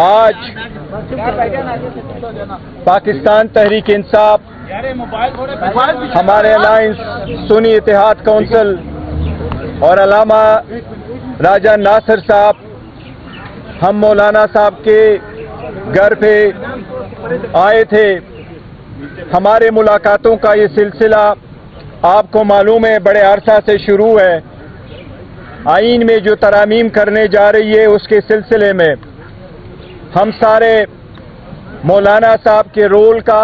آج پاکستان تحریک انصاف ہمارے الائنس سنی اتحاد کونسل اور علامہ راجہ ناصر صاحب ہم مولانا صاحب کے گھر پہ آئے تھے. ہمارے ملاقاتوں کا یہ سلسلہ آپ کو معلوم ہے بڑے عرصہ سے شروع ہے. آئین میں جو ترامیم کرنے جا رہی ہے اس کے سلسلے میں ہم سارے مولانا صاحب کے رول کا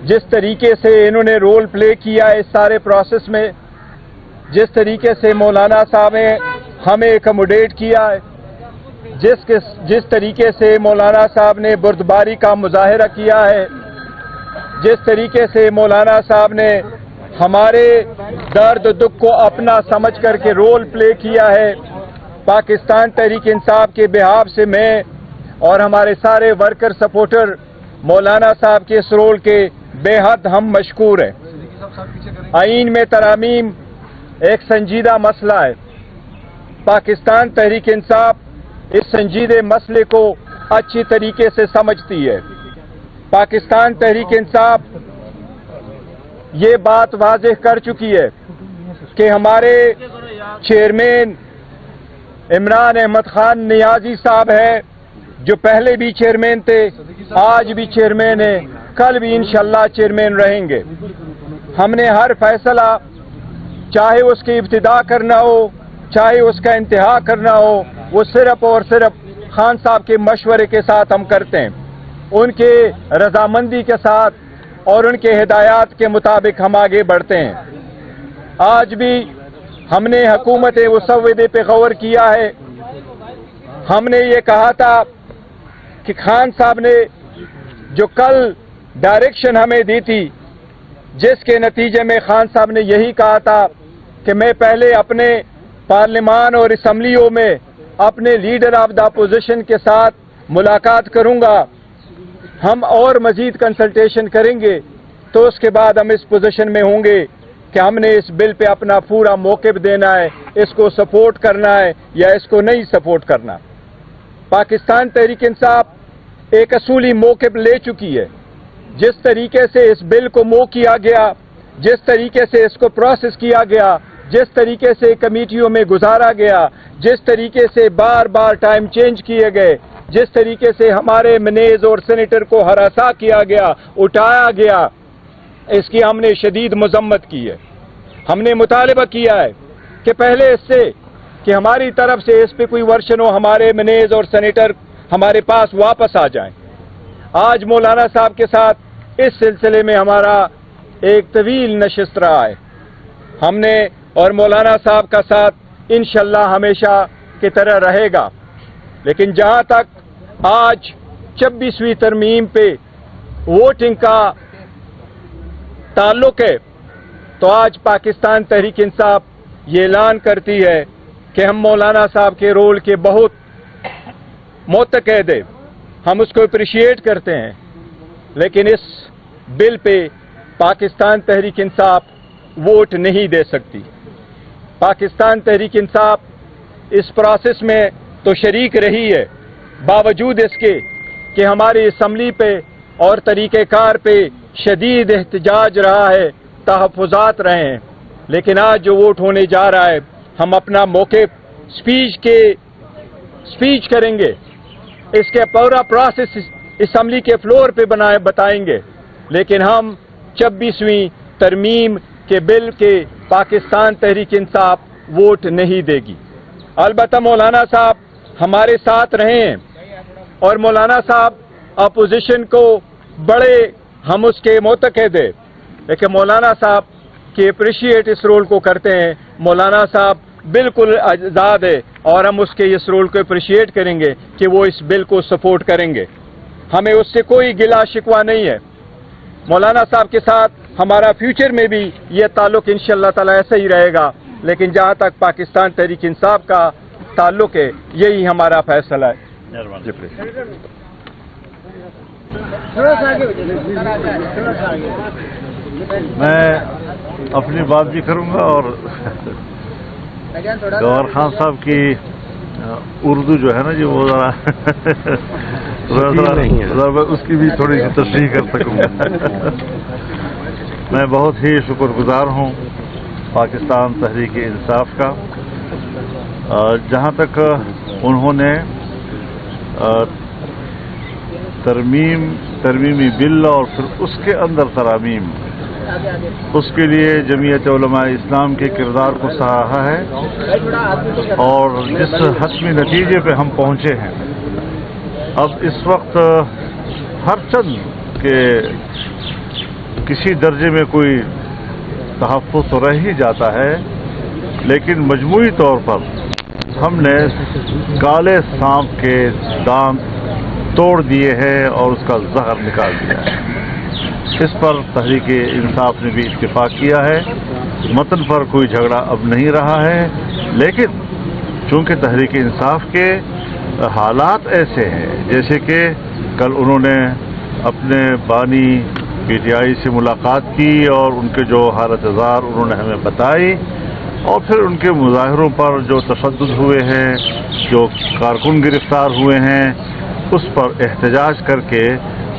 جس طریقے سے انہوں نے رول پلے کیا ہے اس سارے پروسیس میں، جس طریقے سے مولانا صاحب نے ہمیں ایکوموڈیٹ کیا ہے، جس طریقے سے مولانا صاحب نے بردباری کا مظاہرہ کیا ہے، جس طریقے سے مولانا صاحب نے ہمارے درد دکھ کو اپنا سمجھ کر کے رول پلے کیا ہے، پاکستان تحریک انصاف کے بہاف سے میں اور ہمارے سارے ورکر سپورٹر مولانا صاحب کے اس رول کے بے حد ہم مشکور ہیں. آئین میں ترامیم ایک سنجیدہ مسئلہ ہے. پاکستان تحریک انصاف اس سنجیدہ مسئلے کو اچھی طریقے سے سمجھتی ہے. پاکستان تحریک انصاف یہ بات واضح کر چکی ہے کہ ہمارے چیئرمین عمران احمد خان نیازی صاحب ہے جو پہلے بھی چیئرمین تھے، آج بھی چیئرمین ہیں، کل بھی انشاءاللہ چیئرمین رہیں گے. ہم نے ہر فیصلہ چاہے اس کی ابتدا کرنا ہو چاہے اس کا انتہا کرنا ہو وہ صرف اور صرف خان صاحب کے مشورے کے ساتھ ہم کرتے ہیں، ان کے رضامندی کے ساتھ اور ان کے ہدایات کے مطابق ہم آگے بڑھتے ہیں. آج بھی ہم نے حکومت مسودے پہ غور کیا ہے. ہم نے یہ کہا تھا کہ خان صاحب نے جو کل ڈائریکشن ہمیں دی تھی جس کے نتیجے میں خان صاحب نے یہی کہا تھا کہ میں پہلے اپنے پارلیمان اور اسمبلیوں میں اپنے لیڈر آف دا اپوزیشن کے ساتھ ملاقات کروں گا، ہم اور مزید کنسلٹیشن کریں گے تو اس کے بعد ہم اس پوزیشن میں ہوں گے کہ ہم نے اس بل پہ اپنا پورا موقف دینا ہے، اس کو سپورٹ کرنا ہے یا اس کو نہیں سپورٹ کرنا. پاکستان تحریک انصاف ایک اصولی موقف لے چکی ہے. جس طریقے سے اس بل کو موو کیا گیا، جس طریقے سے اس کو پروسیس کیا گیا، جس طریقے سے کمیٹیوں میں گزارا گیا، جس طریقے سے بار بار ٹائم چینج کیے گئے، جس طریقے سے ہمارے منیز اور سینیٹر کو ہراساں کیا گیا، اٹھایا گیا، اس کی ہم نے شدید مذمت کی ہے. ہم نے مطالبہ کیا ہے کہ پہلے اس سے کہ ہماری طرف سے اس پہ کوئی ورشن ہو، ہمارے منیز اور سینیٹر ہمارے پاس واپس آ جائیں. آج مولانا صاحب کے ساتھ اس سلسلے میں ہمارا ایک طویل نشست رہا ہے. ہم نے اور مولانا صاحب کا ساتھ انشاءاللہ ہمیشہ کی طرح رہے گا. لیکن جہاں تک آج 26ویں ترمیم پہ ووٹنگ کا تعلق ہے تو آج پاکستان تحریک انصاف یہ اعلان کرتی ہے کہ ہم مولانا صاحب کے رول کے بہت معتقد ہیں، ہم اس کو اپریشیٹ کرتے ہیں. لیکن اس بل پہ پاکستان تحریک انصاف ووٹ نہیں دے سکتی. پاکستان تحریک انصاف اس پروسیس میں تو شریک رہی ہے، باوجود اس کے کہ ہماری اسمبلی پہ اور طریقہ کار پہ شدید احتجاج رہا ہے، تحفظات رہے ہیں. لیکن آج جو ووٹ ہونے جا رہا ہے ہم اپنا موقف اسپیچ کریں گے، اس کے پورا پروسیس اسمبلی کے فلور پہ بتائیں گے. لیکن ہم 26ویں ترمیم کے بل کے پاکستان تحریک انصاف ووٹ نہیں دے گی. البتہ مولانا صاحب ہمارے ساتھ رہے ہیں اور مولانا صاحب اپوزیشن کو بڑے ہم اس کے معتقد ہیں، لیکن مولانا صاحب کی اپریشیٹ اس رول کو کرتے ہیں. مولانا صاحب بالکل آزاد ہے اور ہم اس کے اس رول کو اپریشیٹ کریں گے کہ وہ اس بل کو سپورٹ کریں گے. ہمیں اس سے کوئی گلا شکوہ نہیں ہے. مولانا صاحب کے ساتھ ہمارا فیوچر میں بھی یہ تعلق انشاءاللہ تعالی ایسا ہی رہے گا. لیکن جہاں تک پاکستان تحریک انصاف کا تعلق ہے یہی ہمارا فیصلہ ہے. میں اپنی بات بھی کروں گا اور گوہر خان صاحب کی اردو جو ہے نا جی وہ ذرا اس کی بھی تھوڑی سی تشریح کر سکوں گا. میں بہت ہی شکر گزار ہوں پاکستان تحریک انصاف کا، جہاں تک انہوں نے ترمیمی بل اور پھر اس کے اندر ترامیم، اس کے لیے جمعیت علماء اسلام کے کردار کو سراہا ہے، اور جس حتمی نتیجے پہ ہم پہنچے ہیں، اب اس وقت ہر چند کے کسی درجے میں کوئی تحفظ تو رہ ہی جاتا ہے، لیکن مجموعی طور پر ہم نے کالے سانپ کے دانت توڑ دیے ہیں اور اس کا زہر نکال دیا ہے. اس پر تحریک انصاف نے بھی اتفاق کیا ہے. متن پر کوئی جھگڑا اب نہیں رہا ہے، لیکن چونکہ تحریک انصاف کے حالات ایسے ہیں، جیسے کہ کل انہوں نے اپنے بانی پی ٹی آئی سے ملاقات کی اور ان کے جو حالت زار انہوں نے ہمیں بتائی، اور پھر ان کے مظاہروں پر جو تشدد ہوئے ہیں، جو کارکن گرفتار ہوئے ہیں، اس پر احتجاج کر کے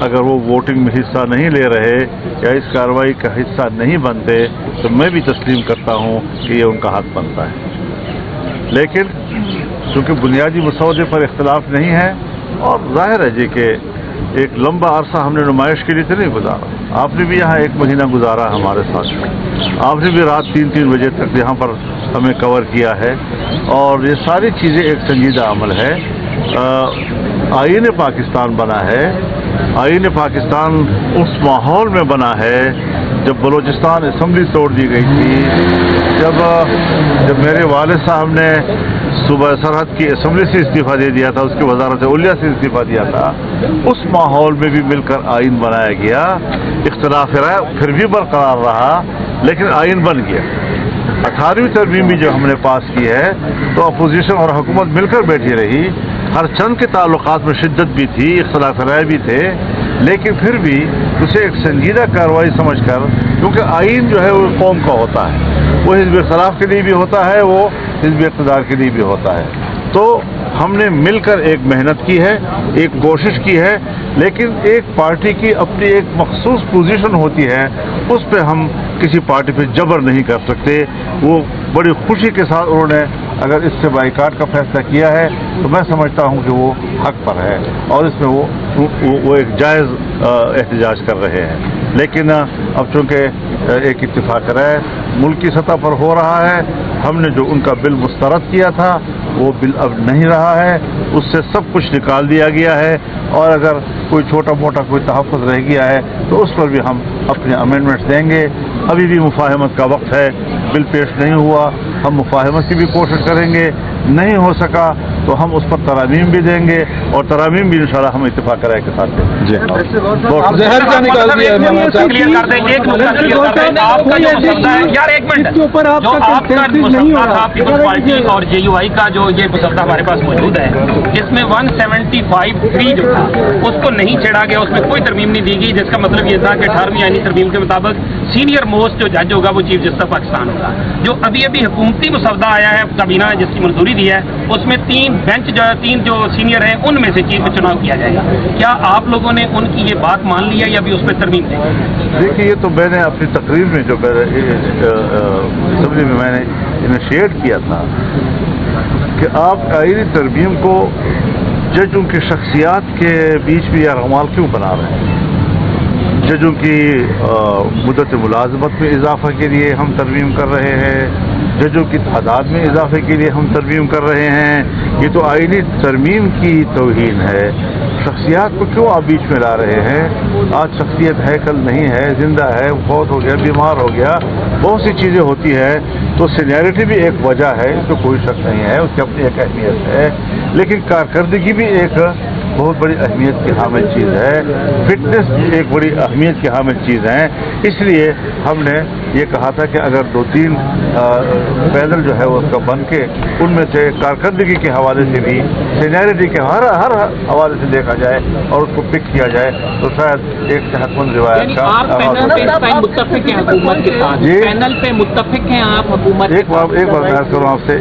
اگر وہ ووٹنگ میں حصہ نہیں لے رہے یا اس کارروائی کا حصہ نہیں بنتے تو میں بھی تسلیم کرتا ہوں کہ یہ ان کا حق بنتا ہے. لیکن چونکہ بنیادی مسودے پر اختلاف نہیں ہے، اور ظاہر ہے جی کہ ایک لمبا عرصہ ہم نے نمائش کے لیے تو نہیں گزارا. آپ نے بھی یہاں 1 مہینہ گزارا ہمارے ساتھ، آپ نے بھی رات 3 بجے تک یہاں پر ہمیں کور کیا ہے، اور یہ ساری چیزیں ایک سنجیدہ عمل ہے. آئین پاکستان بنا ہے، آئین پاکستان اس ماحول میں بنا ہے جب بلوچستان اسمبلی توڑ دی گئی تھی، جب میرے والد صاحب نے صوبہ سرحد کی اسمبلی سے استعفیٰ دے دیا تھا، اس کی وزارت اولیاء سے استعفیٰ دیا تھا، اس ماحول میں بھی مل کر آئین بنایا گیا. اختلاف رائے پھر بھی برقرار رہا، لیکن آئین بن گیا. 18ویں ترمیم بھی جو ہم نے پاس کی ہے تو اپوزیشن اور حکومت مل کر بیٹھی رہی. ہر چند کے تعلقات میں شدت بھی تھی، اختلاف رائے بھی تھے، لیکن پھر بھی اسے ایک سنجیدہ کارروائی سمجھ کر، کیونکہ آئین جو ہے وہ قوم کا ہوتا ہے، وہ حزب اختلاف کے لیے بھی ہوتا ہے، وہ حزب اقتدار کے لیے بھی ہوتا ہے. تو ہم نے مل کر ایک محنت کی ہے، ایک کوشش کی ہے، لیکن ایک پارٹی کی اپنی ایک مخصوص پوزیشن ہوتی ہے، اس پہ ہم کسی پارٹی پہ جبر نہیں کر سکتے. وہ بڑی خوشی کے ساتھ انہوں نے اگر اس سے بائیکاٹ کا فیصلہ کیا ہے تو میں سمجھتا ہوں کہ وہ حق پر ہے، اور اس میں وہ ایک جائز احتجاج کر رہے ہیں. لیکن اب چونکہ ایک اتفاق رائے ملک کی سطح پر ہو رہا ہے، ہم نے جو ان کا بل مسترد کیا تھا وہ بل اب نہیں رہا ہے، اس سے سب کچھ نکال دیا گیا ہے، اور اگر کوئی چھوٹا موٹا کوئی تحفظ رہ گیا ہے تو اس پر بھی ہم اپنے امینڈمنٹس دیں گے. ابھی بھی مفاہمت کا وقت ہے، بل پیش نہیں ہوا، ہم مفاہمت کی بھی کوشش کریں گے. نہیں ہو سکا تو ہم اس پر ترامیم بھی دیں گے، اور ترامیم بھی انشاءاللہ ہم اتفاق رائے کے ساتھ دیں گے. جی زہر کا نکال دیا ہے. اور جے یو آئی کا جو یہ مسودہ ہمارے پاس موجود ہے، جس میں 175(3) جو تھا اس کو نہیں چھیڑا گیا، اس میں کوئی ترمیم نہیں دی گئی، جس کا مطلب یہ تھا کہ 18ویں آئینی ترمیم کے مطابق سینئر موسٹ جو جج ہوگا وہ چیف جسٹس پاکستان ہوگا. جو ابھی حکومتی مسودہ آیا ہے کابینہ نے جس کی منظوری دی ہے، اس میں 3 بینچ تین جو سینئر ہیں ان میں سے چیف کا چناؤ کیا جائے گا. کیا آپ لوگوں نے ان کی یہ بات مان لی ہے یا ابھی اس پہ ترمیم دیں گے؟ دیکھیے، یہ تو میں نے اپنی تقریر میں جو اسمبلی میں نے انیشیٹ کیا تھا کہ آپ آئینی ترمیم کو ججوں کی شخصیات کے بیچ میں یا رغمال کیوں بنا رہے ہیں؟ ججوں کی مدت ملازمت میں اضافہ کے لیے ہم ترمیم کر رہے ہیں، ججوں کی تعداد میں اضافے کے لیے ہم ترمیم کر رہے ہیں. یہ تو آئینی ترمیم کی توہین ہے. شخصیات کو کیوں آپ بیچ میں لا رہے ہیں؟ آج شخصیت ہے، کل نہیں ہے، زندہ ہے، فوت ہو گیا، بیمار ہو گیا، بہت سی چیزیں ہوتی ہے. تو سینیئرٹی بھی ایک وجہ ہے، اس میں کوئی شک نہیں ہے، اس کی اپنی ایک اہمیت ہے، لیکن کارکردگی بھی ایک بہت بڑی اہمیت کی حامل چیز ہے. فٹنس بھی ایک بڑی اہمیت کی حامل چیز ہے. اس لیے ہم نے یہ کہا تھا کہ اگر 2-3 پینل جو ہے وہ اس کا بن کے ان میں سے کارکردگی کے حوالے سے بھی سینیئرٹی کے ہر حوالے سے دیکھا جائے اور اس کو پک کیا جائے تو شاید ایک صحت مند روایت کا متفق ہیں حکومت کے ساتھ، پینل پہ متفق ہیں آپ حکومت؟ ایک بار میں عرض کروں آپ سے،